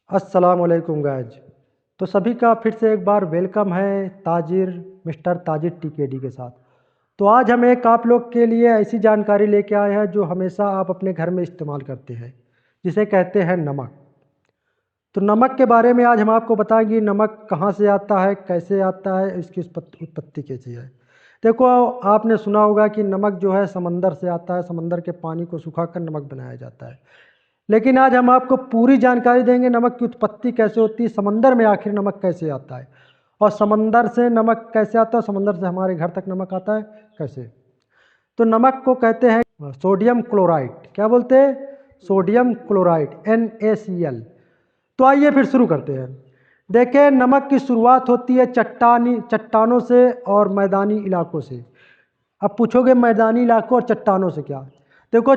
अस्सलाम वालेकुम गाइज। तो सभी का फिर से एक बार वेलकम है ताजिर मिस्टर ताजिर टीकेडी के साथ। तो आज हम एक आप लोग के लिए ऐसी जानकारी लेके आए हैं जो हमेशा आप अपने घर में इस्तेमाल करते हैं, जिसे कहते हैं नमक। तो नमक के बारे में आज हम आपको बताएंगे नमक कहाँ से आता है, कैसे आता है, इसकी उत्पत्ति कैसी है। देखो, आपने सुना होगा कि नमक जो है समंदर से आता है, समंदर के पानी को सुखाकर नमक बनाया जाता है। लेकिन आज हम आपको पूरी जानकारी देंगे नमक की उत्पत्ति कैसे होती है, समंदर में आखिर नमक कैसे आता है, और समंदर से नमक कैसे आता है, समंदर से हमारे घर तक नमक आता है कैसे। तो नमक को कहते हैं सोडियम क्लोराइड। क्या बोलते हैं? Sodium chloride, NaCl। तो आइए फिर शुरू करते हैं। देखें, नमक की शुरुआत होती है चट्टानों से और मैदानी इलाकों से। अब पूछोगे मैदानी इलाकों और चट्टानों से क्या? देखो,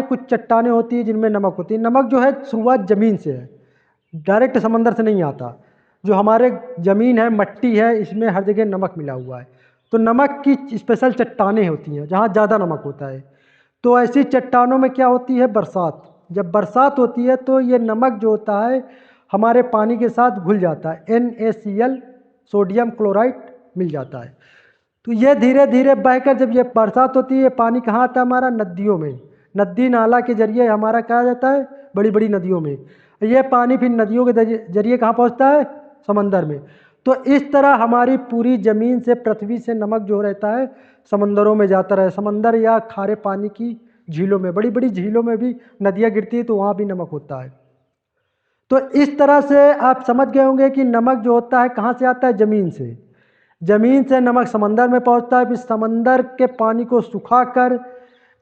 कुछ चट्टानें होती है जिनमें नमक होती है। नमक जो है शुरुआत ज़मीन से है, डायरेक्ट समंदर से नहीं आता। जो हमारे ज़मीन है, मट्टी है, इसमें हर जगह नमक मिला हुआ है। तो नमक की स्पेशल चट्टानें होती हैं जहाँ ज़्यादा नमक होता है। तो ऐसी चट्टानों में क्या होती है? बरसात। जब बरसात होती है तो ये नमक जो होता है हमारे पानी के साथ घुल जाता है, NaCl, सोडियम क्लोराइड मिल जाता है। तो ये धीरे धीरे बहकर, जब ये बरसात होती है, ये पानी कहाँ आता है? हमारा नदियों में। नदी नाला के जरिए हमारा कहा जाता है बड़ी बड़ी नदियों में। ये पानी फिर नदियों के जरिए कहाँ पहुँचता है? समंदर में। तो इस तरह हमारी पूरी ज़मीन से, पृथ्वी से नमक जो रहता है समंदरों में जाता रहे। समंदर या खारे पानी की झीलों में, बड़ी बड़ी झीलों में भी नदियाँ गिरती है तो वहाँ भी नमक होता है। तो इस तरह से आप समझ गए होंगे कि नमक जो होता है कहाँ से आता है? ज़मीन से। ज़मीन से नमक समंदर में पहुंचता है, फिर समंदर के पानी को सुखाकर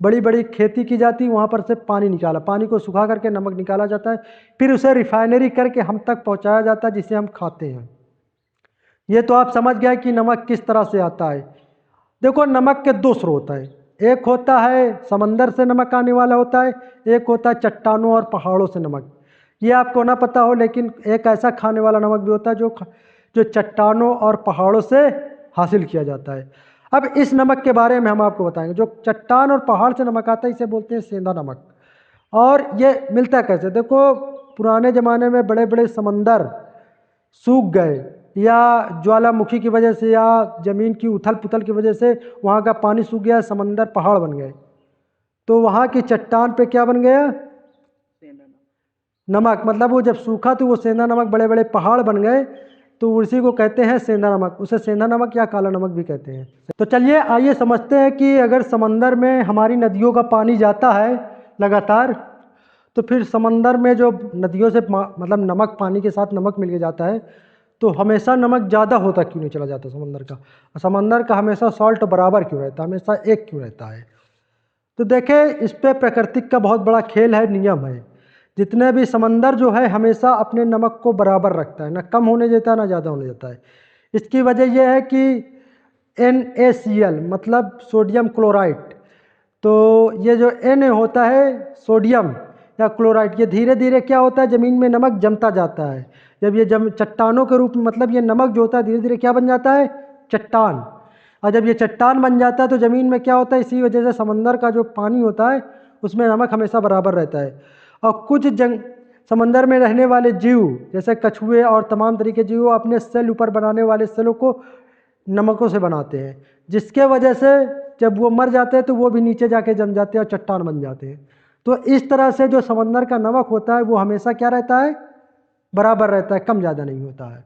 बड़ी बड़ी खेती की जाती है, वहाँ पर से पानी को सुखा करके नमक निकाला जाता है, फिर उसे रिफाइनरी करके हम तक पहुंचाया जाता है, जिसे हम खाते हैं। ये तो आप समझ गए कि नमक किस तरह से आता है। देखो, नमक के दो स्रोत हैं। एक होता है समंदर से नमक आने वाला होता है, एक होता है चट्टानों और पहाड़ों से नमक। ये आपको ना पता हो, लेकिन एक ऐसा खाने वाला नमक भी होता है जो चट्टानों और पहाड़ों से हासिल किया जाता है। अब इस नमक के बारे में हम आपको बताएंगे। जो चट्टान और पहाड़ से नमक आता है इसे बोलते हैं सेंधा नमक। और ये मिलता कैसे? देखो, पुराने ज़माने में बड़े बड़े समंदर सूख गए, या ज्वालामुखी की वजह से, या ज़मीन की उथल पुथल की वजह से वहाँ का पानी सूख गया, समंदर पहाड़ बन गए। तो वहाँ की चट्टान पे क्या बन गया? नमक। मतलब वो जब सूखा तो वो सेंधा नमक, बड़े बड़े पहाड़ बन गए, तो उसी को कहते हैं सेंधा नमक। उसे सेंधा नमक या काला नमक भी कहते हैं। तो चलिए आइए समझते हैं कि अगर समंदर में हमारी नदियों का पानी जाता है लगातार, तो फिर समंदर में जो नदियों से मतलब नमक, पानी के साथ नमक मिल के जाता है, तो हमेशा नमक ज़्यादा होता क्यों नहीं चला जाता समंदर का? समंदर का हमेशा सॉल्ट बराबर क्यों रहता है, हमेशा एक क्यों रहता है? तो देखें, इस पे प्रकृति का बहुत बड़ा खेल है, नियम है। जितने भी समंदर जो है हमेशा अपने नमक को बराबर रखता है, ना कम होने देता है ना ज़्यादा होने देता है। इसकी वजह यह है कि NaCl मतलब सोडियम क्लोराइड। तो ये जो N होता है सोडियम या क्लोराइड, ये धीरे धीरे क्या होता है, ज़मीन में नमक जमता जाता है। जब ये चट्टानों के रूप में, मतलब ये नमक जो होता है धीरे धीरे क्या बन जाता है? चट्टान। और जब ये चट्टान बन जाता है तो ज़मीन में क्या होता है? इसी वजह से समंदर का जो पानी होता है उसमें नमक हमेशा बराबर रहता है। और कुछ समंदर में रहने वाले जीव, जैसे कछुए और तमाम तरीके जीव, अपने सेल ऊपर बनाने वाले सेलों को नमकों से बनाते हैं, जिसके वजह से जब वो मर जाते हैं तो वो भी नीचे जाके जम जाते हैं और चट्टान बन जाते हैं। तो इस तरह से जो समंदर का नमक होता है वो हमेशा क्या रहता है? बराबर रहता है, कम ज़्यादा नहीं होता है।